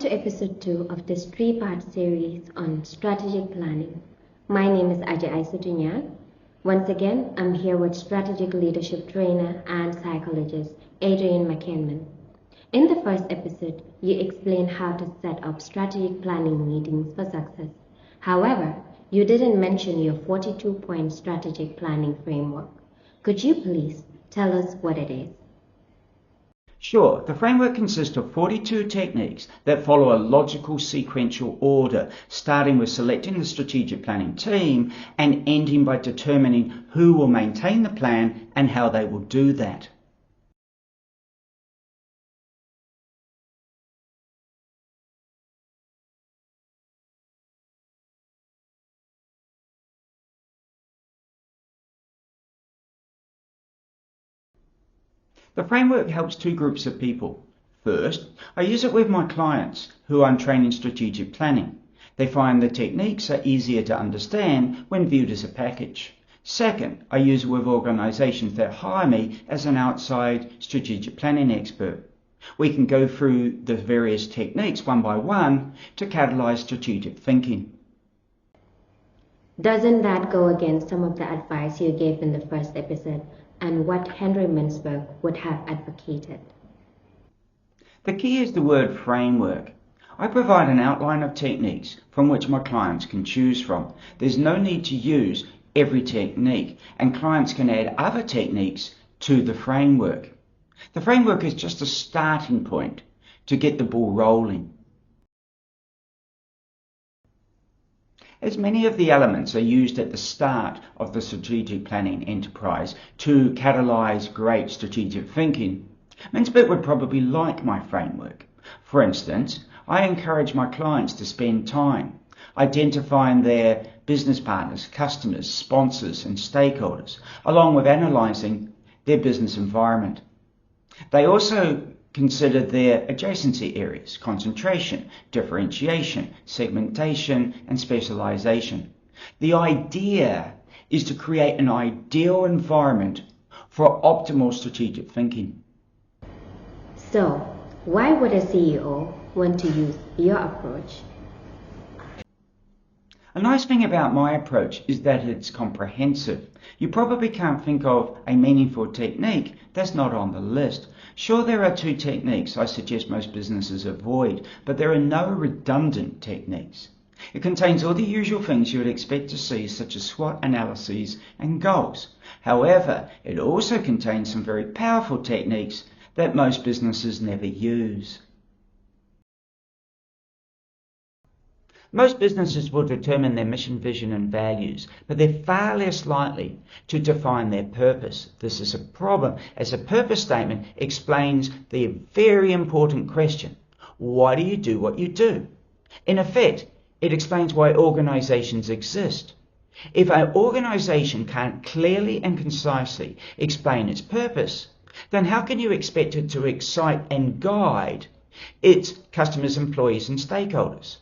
to episode 2 of this 3-part series on strategic planning. My name is Adrian. Once again, I'm here with strategic leadership trainer and psychologist Adrian McInman. In the first episode, you explained how to set up strategic planning meetings for success. However, you didn't mention your 42-point strategic planning framework. Could you please tell us what it is? Sure, the framework consists of 42 techniques that follow a logical sequential order, starting with selecting the strategic planning team and ending by determining who will maintain the plan and how they will do that. The framework helps two groups of people. First, I use it with my clients who I'm training strategic planning. They find the techniques are easier to understand when viewed as a package. Second, I use it with organisations that hire me as an outside strategic planning expert. We can go through the various techniques one by one to catalyse strategic thinking. Doesn't that go against some of the advice you gave in the first episode and what Henry Mintzberg would have advocated? The key is the word framework. I provide an outline of techniques from which my clients can choose from. There's no need to use every technique, and clients can add other techniques to the framework. The framework is just a starting point to get the ball rolling. As many of the elements are used at the start of the strategic planning enterprise to catalyse great strategic thinking, Mintzberg would probably like my framework. For instance, I encourage my clients to spend time identifying their business partners, customers, sponsors and stakeholders, along with analysing their business environment. They also consider their adjacency areas: concentration, differentiation, segmentation, and specialization. The idea is to create an ideal environment for optimal strategic thinking. So, why would a CEO want to use your approach? A nice thing about my approach is that it's comprehensive. You probably can't think of a meaningful technique that's not on the list. Sure, there are 2 techniques I suggest most businesses avoid, but there are no redundant techniques. It contains all the usual things you would expect to see, such as SWOT analyses and goals. However, it also contains some very powerful techniques that most businesses never use. Most businesses will determine their mission, vision and values, but they're far less likely to define their purpose. This is a problem, as a purpose statement explains the very important question: why do you do what you do? In effect, it explains why organisations exist. If an organisation can't clearly and concisely explain its purpose, then how can you expect it to excite and guide its customers, employees and stakeholders?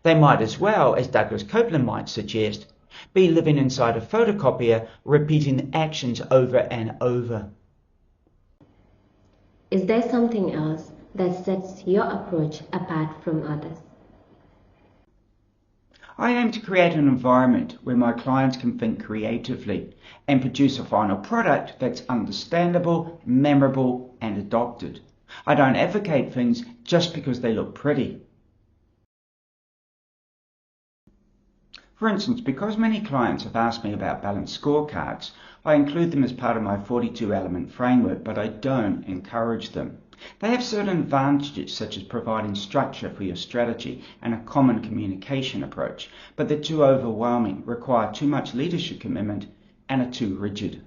They might as well, as Douglas Copeland might suggest, be living inside a photocopier, repeating actions over and over. Is there something else that sets your approach apart from others? I aim to create an environment where my clients can think creatively and produce a final product that's understandable, memorable and adopted. I don't advocate things just because they look pretty. For instance, because many clients have asked me about balanced scorecards, I include them as part of my 42-element framework, but I don't encourage them. They have certain advantages, such as providing structure for your strategy and a common communication approach, but they're too overwhelming, require too much leadership commitment, and are too rigid.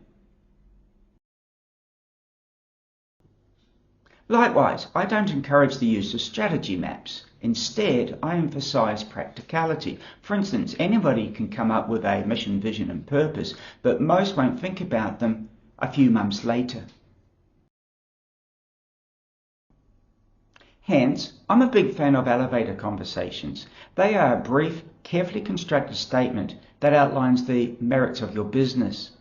Likewise, I don't encourage the use of strategy maps. Instead, I emphasise practicality. For instance, anybody can come up with a mission, vision and purpose, but most won't think about them a few months later. Hence, I'm a big fan of elevator conversations. They are a brief, carefully constructed statement that outlines the merits of your business.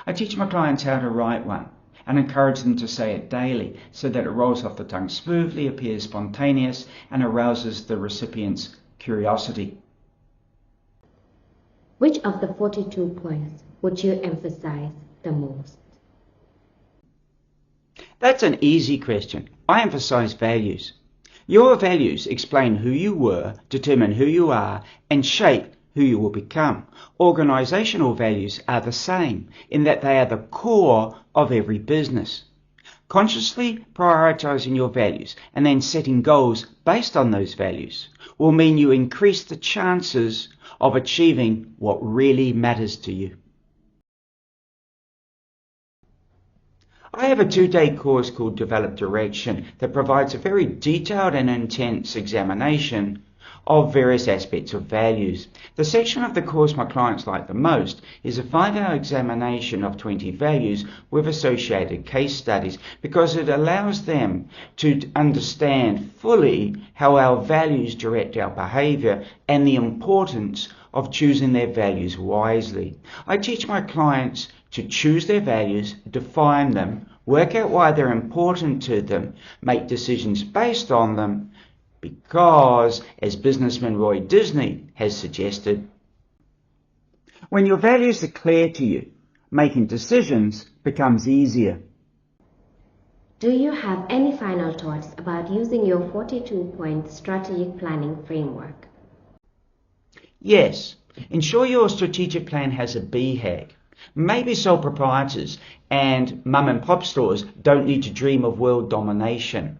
I teach my clients how to write one. and encourage them to say it daily so that it rolls off the tongue smoothly, appears spontaneous, and arouses the recipient's curiosity. Which of the 42 points would you emphasize the most? That's an easy question. I emphasize values. Your values explain who you were, determine who you are, and shape who you will become. Organisational values are the same in that they are the core of every business. Consciously prioritising your values and then setting goals based on those values will mean you increase the chances of achieving what really matters to you. I have a 2-day course called Develop Direction that provides a very detailed and intense examination of various aspects of values. The section of the course my clients like the most is a 5-hour examination of 20 values with associated case studies, because it allows them to understand fully how our values direct our behaviour and the importance of choosing their values wisely. I teach my clients to choose their values, define them, work out why they're important to them, make decisions based on them, because, as businessman Roy Disney has suggested, when your values are clear to you, making decisions becomes easier. Do you have any final thoughts about using your 42-point strategic planning framework? Yes, ensure your strategic plan has a BHAG. Maybe sole proprietors and mum and pop stores don't need to dream of world domination,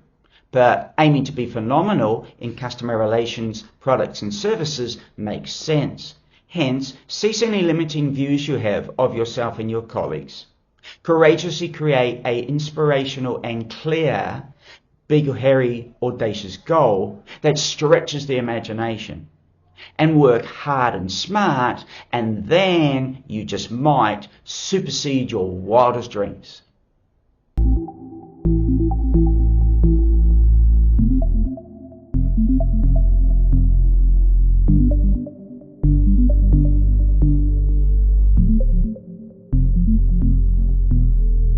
but aiming to be phenomenal in customer relations, products and services makes sense. Hence, cease any limiting views you have of yourself and your colleagues. Courageously create an inspirational and clear Big Hairy Audacious Goal that stretches the imagination. And work hard and smart, and then you just might supersede your wildest dreams.